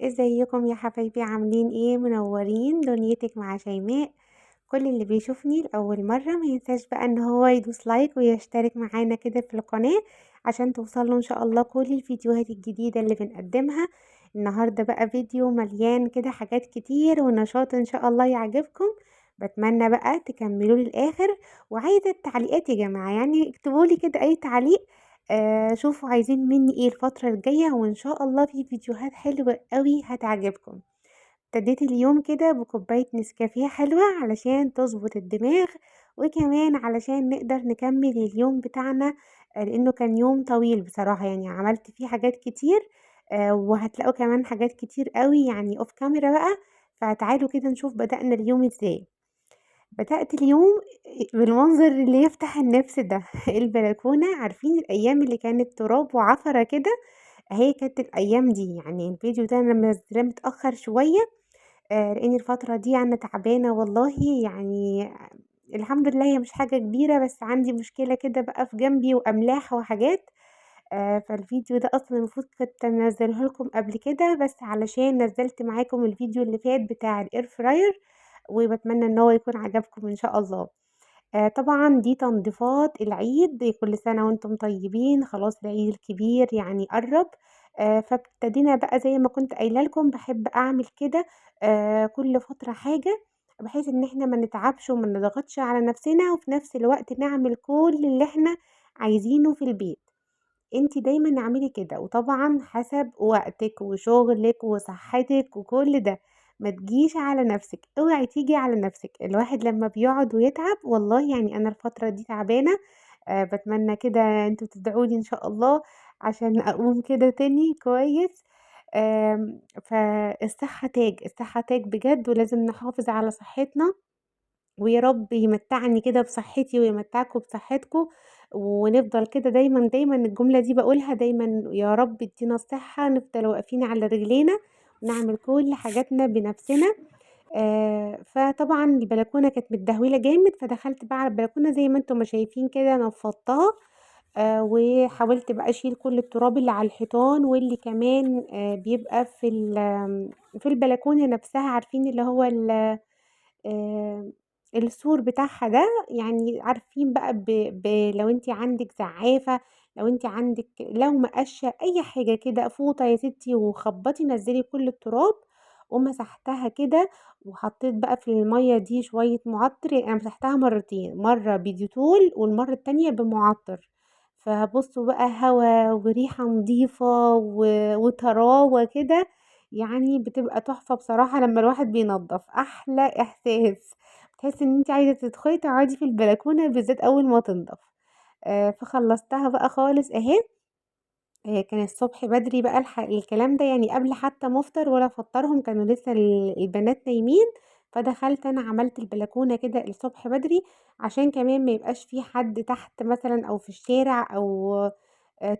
ازيكم يا حبايبي؟ عاملين ايه؟ منورين دنيتك مع شيماء. كل اللي بيشوفني لأول مرة ما ينساش بقى ان هو يدوس لايك ويشترك معانا كده في القناة عشان توصله ان شاء الله كل الفيديوهات الجديدة اللي بنقدمها. النهاردة بقى فيديو مليان كده حاجات كتير ونشاط ان شاء الله يعجبكم. بتمنى بقى تكملوا للآخر. وعايزة التعليقات يا جماعة، يعني اكتبولي كده اي تعليق. شوفوا عايزين مني ايه الفترة الجاية، وان شاء الله في فيديوهات حلوة قوي هتعجبكم. ابتديت اليوم كده بكوباية نسكافيه حلوة علشان تظبط الدماغ، وكمان علشان نقدر نكمل اليوم بتاعنا. لانه كان يوم طويل بصراحة، يعني عملت فيه حاجات كتير. وهتلاقوا كمان حاجات كتير قوي يعني اوف كاميرا بقى. فتعالوا كده نشوف بدأنا اليوم ازاي. بدأت اليوم بالمنظر اللي يفتح النفس ده البلكونة. عارفين الأيام اللي كانت تراب وعفرة كده؟ هي كانت الأيام دي. يعني الفيديو ده أنا منزلاه متأخر شوية، لأن الفترة دي أنا تعبانة والله يعني. الحمد لله هي مش حاجة كبيرة، بس عندي مشكلة كده بقى في جنبي وأملاح وحاجات. فالفيديو ده أصلا المفروض كنت انزله لكم قبل كده، بس علشان نزلت معاكم الفيديو اللي فات بتاع الاير فراير، وبتمنى ان هو يكون عجبكم ان شاء الله. طبعًا دي تنضيفات العيد، كل سنة وأنتم طيبين، خلاص العيد الكبير يعني قرّب. فابتدينا بقى زي ما كنت قايلة لكم باحب أعمل كده كل فترة حاجة، بحيث إن إحنا ما نتعبش وما نضغطش على نفسنا، وفي نفس الوقت نعمل كل اللي إحنا عايزينه في البيت. أنتِ دايمًا اعملي كده، وطبعًا حسب وقتِك وشغلِك وصحتِك وكل ده. ما تجيش على نفسِك، اوعي تيجي على نفسِك. الواحد لمّا بيقعد ويتعب والله يعني أنا الفترة دي تعبانة. باتمنى كده أنتم تدعوا لي إن شاء الله عشان أقوم كده تاني كويس. فالصحة تاج، الصحة تاج بجد، ولازم نحافظ على صحتنا. ويا رب يمتعني كده بصحتي ويمتعكم بصحتكم، ونفضل كده دايمًا، دايمًا الجملة دي باقولها دايمًا: يا رب ادينا الصحة نفضل واقفين على رجلينا ونعمل كل حاجاتنا بنفسنا. فطبعًا البلكونة كانت متدهولة جامد، فدخلت بقى على البلكونة زي ما أنتم ما شايفين كده نفضتها. وحاولت بقى أشيل كل التراب اللي على الحيطان، واللي كمان بيبقى في البلكونة نفسها. عارفين اللي هو آآ السور بتاعها ده، يعني عارفين بقى لو أنتِ عندِك زعافة، لو أنتِ عندِك لو مقشة أي حاجة كده، فوطة يا ستي وخبّطي نزّلي كل التراب. ومسحتها كده، وحطيت بقى في المَيّة دي شوية مُعطِّر. يعني أنا مسحتها مرّتين، مرّة بديتول والمرّة التانية بمُعطِّر. فبُصّوا بقى هوا وريحة نضيفة وطراوة كده. يعني بتبقى تحفة بصراحة لمّا الواحد بينضّف، أحلى إحساس. بتحسّي إن أنتِ عايزة تدخلي تقعدي في البلكونة بالذات أول ما تنضف. فخلّصتها بقى خالص أهي. كان الصبح بدري بقى الكلام ده يعني قبل حتى ما أفطر ولا أفطّرهم، كانوا لسه البنات نايمين. فدخلت أنا عملت البلكونة كده الصبح بدري، عشان كمان ما يبقاش في حد تحت مثلًا أو في الشارع، أو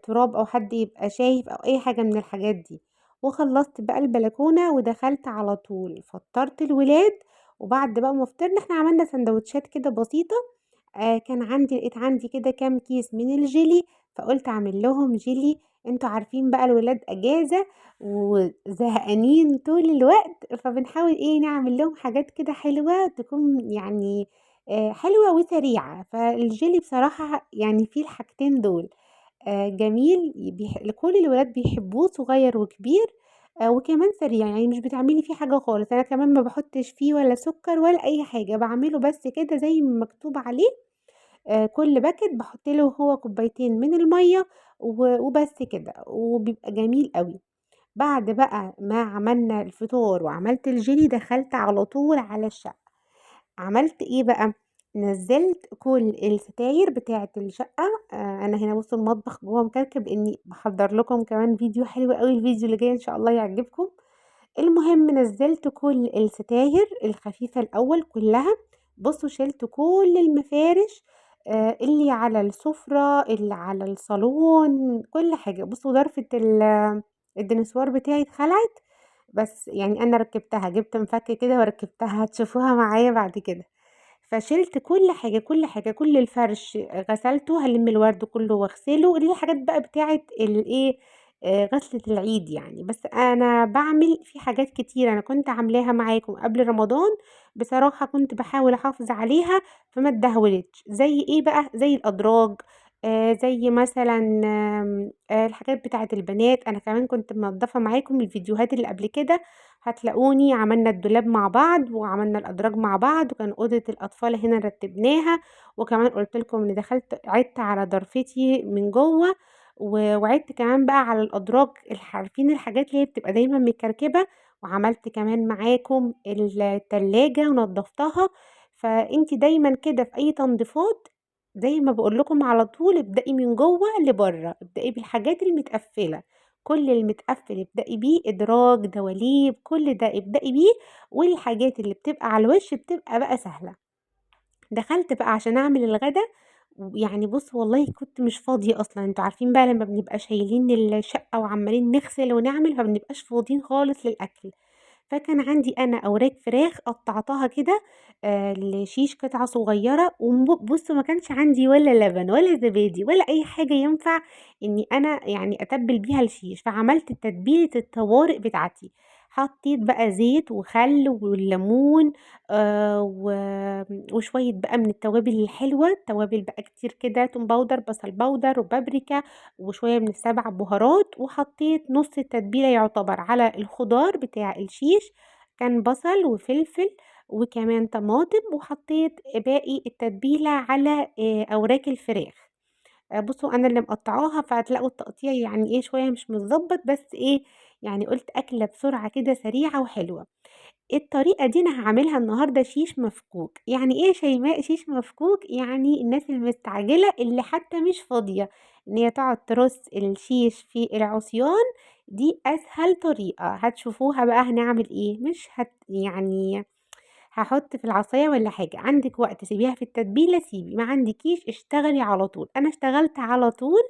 تراب، أو حد يبقى شايف أو أي حاجة من الحاجات دي. وخلّصت بقى البلكونة ودخلت على طول فطّرت الولاد. وبعد بقى ما فطرنا إحنا عملنا ساندوتشات كده بسيطة. كان عندي لقيت عندي كده كام كيس من الجيلي، فقُلت أعمل لهم جيلي. أنتم عارفين بقى الولاد أجازة وزهقانين طول الوقت، فبنحاول إيه نعمل لهم حاجات كده حلوة تكون يعني حلوة وسريعة. فالجيلي بصراحة يعني فيه الحاجتين دول. جميل كل الولاد بيحبوه صغير وكبير. وكمان سريع، يعني مش بتعملي فيه حاجة خالص. أنا كمان ما باحطش فيه ولا سكر ولا أي حاجة، باعمله بس كده زي ما مكتوب عليه. كل باكيت باحط له هو كوبايتين من المَيّة وبس كده، وبيبقى جميل أوي. بعد بقى ما عملنا الفطار وعملت الجيلي، دخلت على طول على الشقة. عملت إيه بقى، نزّلت كل الستاير بتاعة الشقة. أنا هنا بُصّوا المطبخ جوّه مكركب، لإني باحضّر لكم كمان فيديو حلو أوي الفيديو اللي جاي إن شاء الله يعجبكم. المهم نزّلت كل الستاير الخفيفة الأول كلّها. بُصّوا شِلت كل المفارش اللي على السفرة، اللي على الصالون، كل حاجة. بُصّوا ضرفة الدنسوار بتاعي اتخلعت، بس يعني أنا ركّبتها، جِبت مفك كده وركّبتها، هتشوفوها معايا بعد كده. فشِلت كل حاجة، كل حاجة، كل الفرش غسلته، هالِم الورد كلّه واغسله، اللي هي الحاجات بقى بتاعة الإيه، غسلة العيد يعني. بس أنا باعمل في حاجات كتيرة أنا كنت عاملاها معاكم قبل رمضان، بصراحة كنت باحاول أحافظ عليها فما اتدهولتش. زي إيه بقى؟ زي الأدراج، زي مثلًا الحاجات بتاعة البنات. أنا كمان كنت منضّفة معاكم الفيديوهات اللي قبل كده، هتلاقوني عملنا الدولاب مع بعض، وعملنا الأدراج مع بعض، وكان أوضة الأطفال هنا رتّبناها، وكمان قُلت لكم إني عِدت على ضرفتي من جوّه، وعِدت كمان بقى على الأدراج عارفين الحاجات اللي هي بتبقى دايمًا متكركبة، وعملت كمان معاكم التلاجة ونضّفتها. فأنتِ دايمًا كده في أي تنضيفات زي ما باقول لكم على طول ابدئي من جوّه لبرّه، ابدئي بالحاجات المتقفّلة، كل المتقفّل ابدئي بيه، إدراج، دواليب، كل ده ابدئي بيه، والحاجات اللي بتبقى على الوش بتبقى بقى سهلة. دخلت بقى عشان أعمل الغدا، ويعني بُص والله كنت مش فاضية أصلًا. أنتم عارفين بقى لمّا بنبقى شايلين الشقة وعمّالين نغسل ونعمل، فما بنبقاش فاضيين خالص للأكل. فكان عندي أنا أوراق فراخ قطّعتها كده لشيش قطع صغيّرة، بُص ما كانش عندي ولا لبن ولا زبادي ولا أي حاجة ينفع إني أنا يعني أتبّل بيها الشيش، فعملت تتبيلة الطوارئ بتاعتي. حطيت بقى زيت وخل والليمون و وشوية بقى من التوابل الحلوة، توابل بقى كتير كده، توم باودر، بصل باودر، وبابريكا، وشوية من ال7 بهارات، وحطيت نُص التتبيلة يعتبر على الخضار بتاع الشيش، كان بصل وفلفل وكمان طماطم، وحطيت باقي التتبيلة على أوراق الفراخ. بُصّوا أنا اللي مقطّعاها، فهتلاقوا التقطيع يعني إيه شوية مش متضبّط، بس إيه، يعني قُلت أكلة بسرعة كده سريعة وحلوة. الطريقة دي أنا هاعملها النهارده شيش مفكوك. يعني إيه يا شيماء شيش مفكوك؟ يعني الناس المستعجلة اللي حتى مش فاضية إن هي تقعد ترص الشيش في العصيان، دي أسهل طريقة. هتشوفوها بقى هنعمل إيه، مش يعني هاحط في العصاية والّا حاجة، عندِك وقت سيبيها في التتبيلة سيبي، ما عندكيش اشتغلي على طول. أنا اشتغلت على طول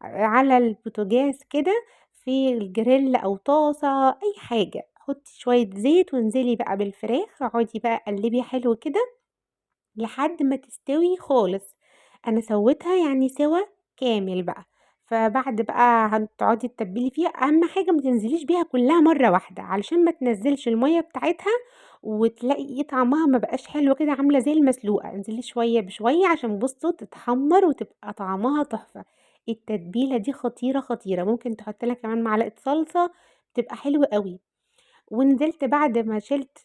على البوتاجاز كده في الجريل أو طاسة أي حاجة، حطي شوية زيت وانزلي بقى بالفراخ، اقعدي بقى قلّبي حلو كده لحد ما تستوي خالص. أنا سويتها يعني سِوَى كامل بقى. فبعد بقى تقعدي تتبّلي فيها، أهم حاجة ما تنزليش بيها كلّها مرّة واحدة، علشان ما تنزّلش المَيّة بتاعتها وتلاقي إيه طعمها ما بقاش حلو كده عاملة زي المسلوقة. انزلي شوية بشوية عشان بُصّوا تتحمّر وتبقى طعمها تحفة. التتبيلة دي خطيرة، خطيرة، ممكن تحطّي لها كمان معلقة صلصة بتبقى حلوة أوي. ونزلت بعد ما شِلت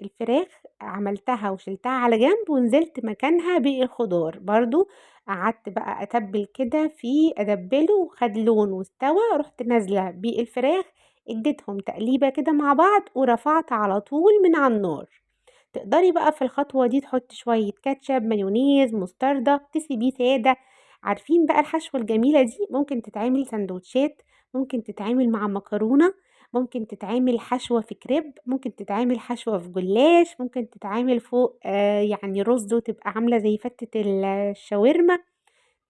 الفراخ عملتها وشِلتها على جنب، ونزلت مكانها بالخضار برضه، قعدت بقى أتبِّل كده فيه أتبِّله وخَد لون واستوى، رُحت نازلة بالفراخ، اديتهم تقليبة كده مع بعض ورفعت على طول من على النار. تقدري بقى في الخطوة دي تحطي شوية كاتشب، مايونيز، مستردة، تسيبيه سادة. عارفين بقى الحشوة الجميلة دي ممكن تتعمل ساندوتشات، ممكن تتعمل مع مكرونة، ممكن تتعمل حشوة في كريب، ممكن تتعمل حشوة في جلاش، ممكن تتعمل فوق يعني رز وتبقى عاملة زي فتة الشاورما.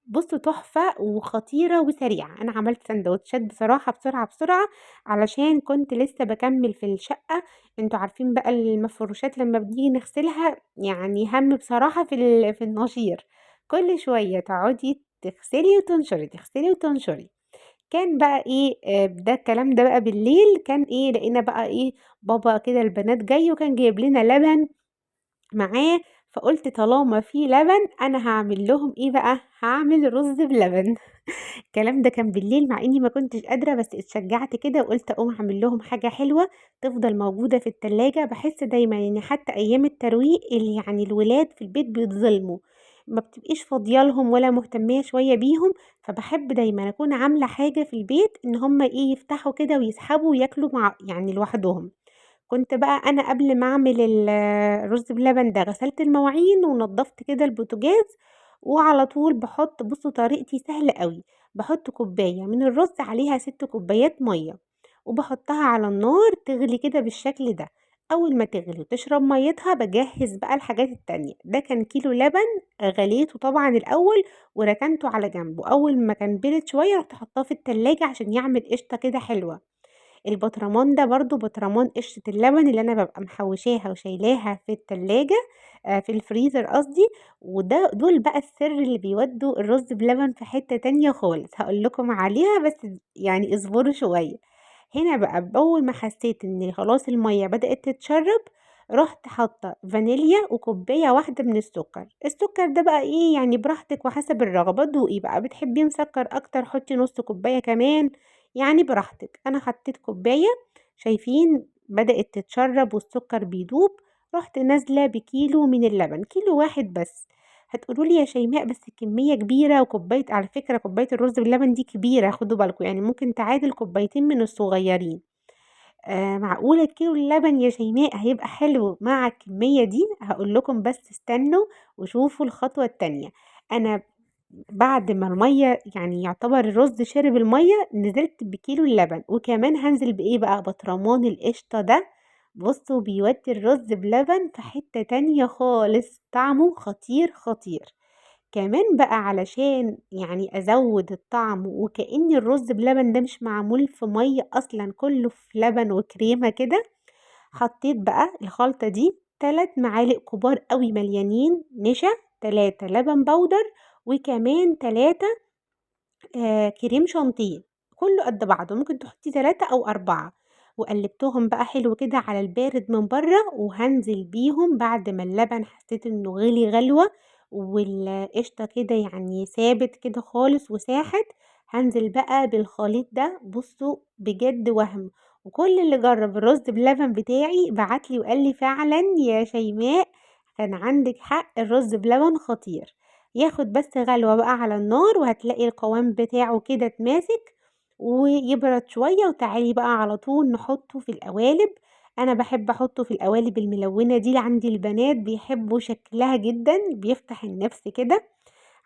بُصّوا تحفة وخطيرة وسريعة. أنا عملت ساندوتشات بصراحة بسرعة، بسرعة، علشان كنت لسه باكمّل في الشقة. أنتم عارفين بقى المفروشات لمّا بنيجي نغسلها يعني هَم بصراحة في النشير، كل شوية تقعدي تغسلي وتنشري، تغسلي وتنشري. كان بقى إيه، ده الكلام ده بقى بالليل، كان إيه، لقينا بقى إيه، بابا كده البنات جاي وكان جايب لنا لبن معاه، فقُلت طالما في لبن أنا هاعمل لهم إيه بقى، هاعمل رز بلبن. الكلام ده كان بالليل مع إني ما كنتش قادرة، بس اتشجعت كده وقُلت أقوم أعمل لهم حاجة حلوة تفضل موجودة في التلاجة. باحس دايمًا إن حتى أيام الترويق يعني الولاد في البيت بيتظلموا، ما بتبقيش فاضية لهم ولا مهتمية شوية بيهم، فباحب دايمًا أكون عاملة حاجة في البيت إن هُم إيه، يفتحوا كده ويسحبوا وياكلوا يعني لوحدهم. كنت بقى أنا قبل ما أعمل الرز بلبن ده غسلت المواعين ونضّفت كده البوتاجاز، وعلى طول باحط بُصّوا طريقتي سهلة أوي، باحط كوباية من الرز عليها 6 كوبايات مَيّة، وباحطها على النار تغلي كده بالشكل ده. أول ما تغلي وتشرب مَيّتها باجهّز بقى الحاجات التانية. ده كان كيلو لبن غليته طبعًا الأول وركنته على جنب، وأول ما كان بِرِد شوية رُحت حاطاه في التلاجة عشان يعمل قشطة كده حلوة. البطرمان ده برضه بطرمان قشطة اللبن اللي أنا بابقى محوشاها وشايلاها في التلاجة في الفريزر قصدي، دول بقى السر اللي بيودّوا الرز بلبن في حتة تانية خالص، هاقول لكم عليها بس يعني اصبروا شوية. هنا بقى أول ما حسيت إن خلاص المَيّة بدأت تتشرب، رُحت حاطة فانيليا وكوباية واحدة من السكر. السكر ده بقى إيه يعني براحتك وحسب الرغبة، دوقي بقى بتحبيه مسكر أكتر حطي نُص كوباية كمان، يعني براحتك. أنا حطيت كوباية، شايفين بدأت تتشرب والسكر بيدوب، رُحت نازلة بكيلو من اللبن، كيلو واحد بس. هتقولوا لي يا شيماء بس الكمية كبيرة وكوباية على فكرة كوباية الرز باللبن دي كبيرة خدوا بالكم، يعني ممكن تعادل كوبايتين من الصغيرين. معقولة كيلو اللبن يا شيماء هيبقى حلو مع الكمية دي؟ هاقول لكم بس استنوا وشوفوا الخطوة التانية. أنا بعد ما المَيّة يعني يعتبر الرز شرب المَيّة، نزلت بكيلو اللبن، وكمان هانزل بإيه بقى، بطرمان القشطة ده، بُصّوا بيودّي الرز بلبن في حتة تانية خالص، طعمه خطير، خطير. كمان بقى علشان يعني أزوّد الطعم وكأن الرز بلبن ده مش معمول في مَيّة أصلًا كلّه في لبن وكريمة كده، حطيت بقى الخلطة دي 3 معالق كبار أوي مليانين نشا، 3 لبن بودر، وكمان 3 كريم شانتيه، كلّه قد بعضه، ممكن تحطي 3 أو 4 وقلّبتهم بقى حلو كده على البارد من برّه، وهانزل بيهم بعد ما اللبن حسيت إنه غِلي غلوة والقشطة كده يعني سابت كده خالص وساحت، هانزل بقى بالخليط ده بُصّوا بجد وهم، وكل اللي جرّب الرز بلبن بتاعي بعت لي وقال لي: "فعلًا يا شيماء كان عندِك حق الرز بلبن خطير." ياخد بس غلوة بقى على النار وهتلاقي القوام بتاعه كده اتماسك ويبرد شوية وتعالي بقى على طول نحطه في القوالب. أنا باحب أحطه في القوالب الملونة دي عندي البنات بيحبوا شكلها جدًا بيفتح النفس كده.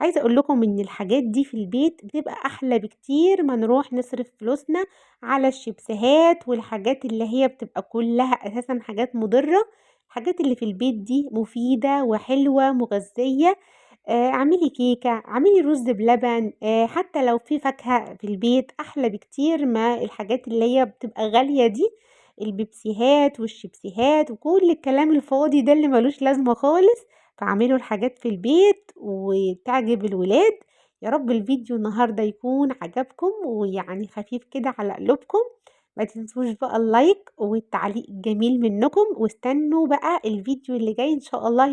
عايزة أقول لكم إن الحاجات دي في البيت بتبقى أحلى بكتير ما نروح نصرف فلوسنا على الشيبسيهات والحاجات اللي هي بتبقى كلها أساسًا حاجات مضرة. الحاجات اللي في البيت دي مفيدة وحلوة مغذية. اعملي كيكة، اعملي رز بلبن، حتى لو في فاكهة في البيت أحلى بكتير ما الحاجات اللي هي بتبقى غالية دي، البيبسيهات والشيبسيهات وكل الكلام الفاضي ده اللي مالوش لازمة خالص. فاعملوا الحاجات في البيت وتعجب الولاد. يا رب الفيديو النهارده يكون عجبكم ويعني خفيف كده على قلوبكم. ما تنسوش بقى اللايك والتعليق الجميل منكم واستنوا بقى الفيديو اللي جاي إن شاء الله